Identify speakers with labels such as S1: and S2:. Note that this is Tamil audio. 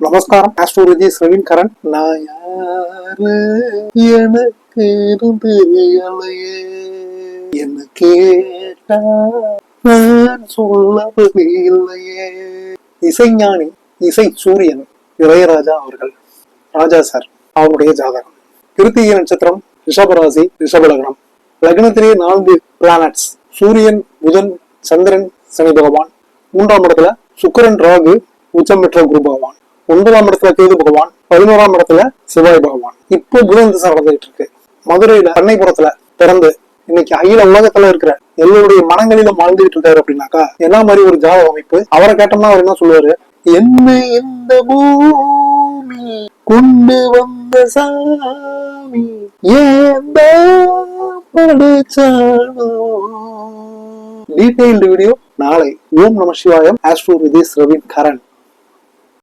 S1: நமஸ்காரம். ஆஸ்ட்ரோலஜி ரவீன் கரண். நான் யாரு எனக்கு தெரியலையே, என்ன கேட்டா நான் சொல்லவது இல்லையே. இசைஞானி, இசை சூரியன் இளையராஜா அவர்கள், ராஜா சார் அவருடைய ஜாதகம். கிருத்திகை நட்சத்திரம், ரிஷபராசி, ரிஷப லக்னம். லக்னத்திலேயே 4 பிளானட்ஸ்: சூரியன், புதன், சந்திரன், சனி பகவான். 3ஆம் இடத்துல சுக்கிரன், ராகு உச்சம் பெற்ற குரு பகவான். 9ஆம் இடத்துல கேது பகவான். 11ஆம் இடத்துல செவ்வாய் பகவான். இப்போ புதன் திசை நடந்துகிட்டு இருக்கு. மதுரையில பண்ணைப்புறத்துல பிறந்து இன்னைக்கு அகில உலகத்துல இருக்கிற எல்லோருடைய மனங்களிலும் வாழ்ந்துகிட்டு இருக்காரு அப்படின்னாக்கா என்ன மாதிரி ஒரு ஜாதக அமைப்பு. அவரை கேட்டோம்னா அவர் என்ன சொல்லுவாரு, என்ன இந்த பூமி கொண்டு வந்த சாமி ஏன் படைச்சானோ. டீடைல்டு வீடியோ நாளை. ஓம் நம சிவாயம். ஆஸ்ட்ரோலஜி ரவீன் கரண்.